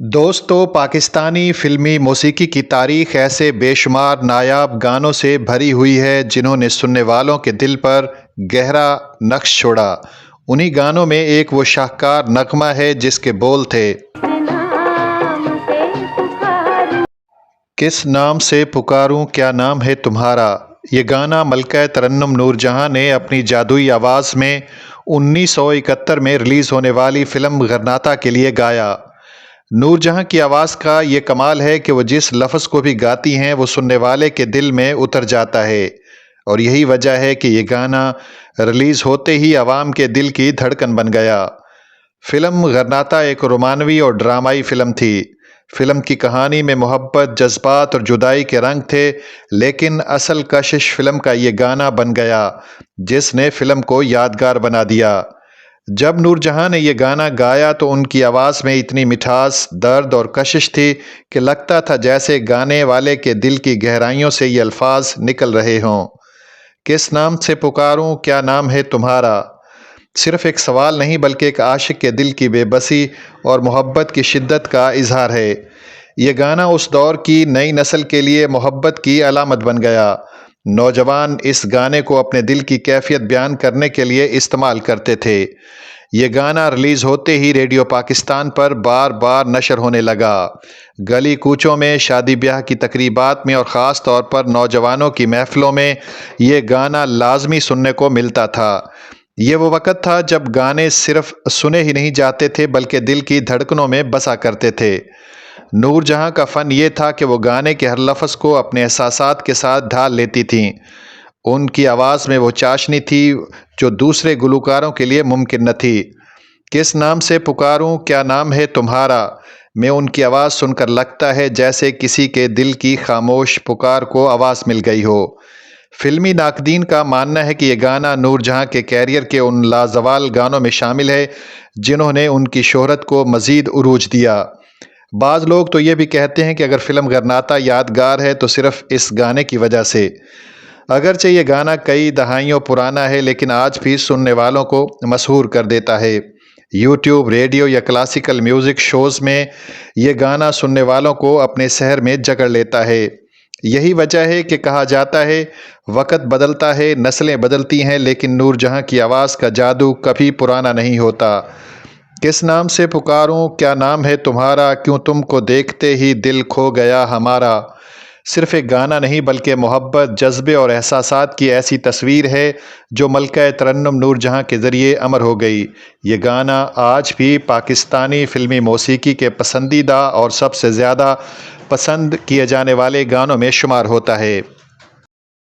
دوستو، پاکستانی فلمی موسیقی کی تاریخ ایسے بے شمار نایاب گانوں سے بھری ہوئی ہے جنہوں نے سننے والوں کے دل پر گہرا نقش چھوڑا۔ انہی گانوں میں ایک وہ شاہکار نغمہ ہے جس کے بول تھے، کس نام سے پکاروں کیا نام ہے تمہارا۔ یہ گانا ملکہ ترنم نور جہاں نے اپنی جادوئی آواز میں 1971 میں ریلیز ہونے والی فلم غرناطہ کے لیے گایا۔ نور جہاں کی آواز کا یہ کمال ہے کہ وہ جس لفظ کو بھی گاتی ہیں وہ سننے والے کے دل میں اتر جاتا ہے، اور یہی وجہ ہے کہ یہ گانا ریلیز ہوتے ہی عوام کے دل کی دھڑکن بن گیا۔ فلم غرناطہ ایک رومانوی اور ڈرامائی فلم تھی۔ فلم کی کہانی میں محبت، جذبات اور جدائی کے رنگ تھے، لیکن اصل کشش فلم کا یہ گانا بن گیا جس نے فلم کو یادگار بنا دیا۔ جب نور جہاں نے یہ گانا گایا تو ان کی آواز میں اتنی مٹھاس، درد اور کشش تھی کہ لگتا تھا جیسے گانے والے کے دل کی گہرائیوں سے یہ الفاظ نکل رہے ہوں، کس نام سے پکاروں کیا نام ہے تمہارا۔ صرف ایک سوال نہیں بلکہ ایک عاشق کے دل کی بے بسی اور محبت کی شدت کا اظہار ہے۔ یہ گانا اس دور کی نئی نسل کے لیے محبت کی علامت بن گیا۔ نوجوان اس گانے کو اپنے دل کی کیفیت بیان کرنے کے لیے استعمال کرتے تھے۔ یہ گانا ریلیز ہوتے ہی ریڈیو پاکستان پر بار بار نشر ہونے لگا۔ گلی کوچوں میں، شادی بیاہ کی تقریبات میں اور خاص طور پر نوجوانوں کی محفلوں میں یہ گانا لازمی سننے کو ملتا تھا۔ یہ وہ وقت تھا جب گانے صرف سنے ہی نہیں جاتے تھے بلکہ دل کی دھڑکنوں میں بسا کرتے تھے۔ نور جہاں کا فن یہ تھا کہ وہ گانے کے ہر لفظ کو اپنے احساسات کے ساتھ ڈھال لیتی تھیں۔ ان کی آواز میں وہ چاشنی تھی جو دوسرے گلوکاروں کے لیے ممکن نہ تھی۔ کس نام سے پکاروں کیا نام ہے تمہارا میں ان کی آواز سن کر لگتا ہے جیسے کسی کے دل کی خاموش پکار کو آواز مل گئی ہو۔ فلمی ناقدین کا ماننا ہے کہ یہ گانا نور جہاں کے کیریئر کے ان لازوال گانوں میں شامل ہے جنہوں نے ان کی شہرت کو مزید عروج دیا۔ بعض لوگ تو یہ بھی کہتے ہیں کہ اگر فلم غرناطہ یادگار ہے تو صرف اس گانے کی وجہ سے۔ اگرچہ یہ گانا کئی دہائیوں پرانا ہے لیکن آج بھی سننے والوں کو مسحور کر دیتا ہے۔ یوٹیوب، ریڈیو یا کلاسیکل میوزک شوز میں یہ گانا سننے والوں کو اپنے سحر میں جکڑ لیتا ہے۔ یہی وجہ ہے کہ کہا جاتا ہے وقت بدلتا ہے، نسلیں بدلتی ہیں، لیکن نور جہاں کی آواز کا جادو کبھی پرانا نہیں ہوتا۔ کس نام سے پکاروں کیا نام ہے تمہارا، کیوں تم کو دیکھتے ہی دل کھو گیا ہمارا۔ صرف ایک گانا نہیں بلکہ محبت، جذبے اور احساسات کی ایسی تصویر ہے جو ملکہ ترنم نور جہاں کے ذریعے امر ہو گئی۔ یہ گانا آج بھی پاکستانی فلمی موسیقی کے پسندیدہ اور سب سے زیادہ پسند کیے جانے والے گانوں میں شمار ہوتا ہے۔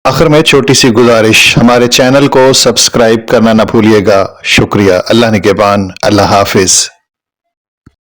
آخر میں چھوٹی سی گزارش، ہمارے چینل کو سبسکرائب کرنا نہ بھولیے گا۔ شکریہ۔ اللہ نگہبان۔ اللہ حافظ۔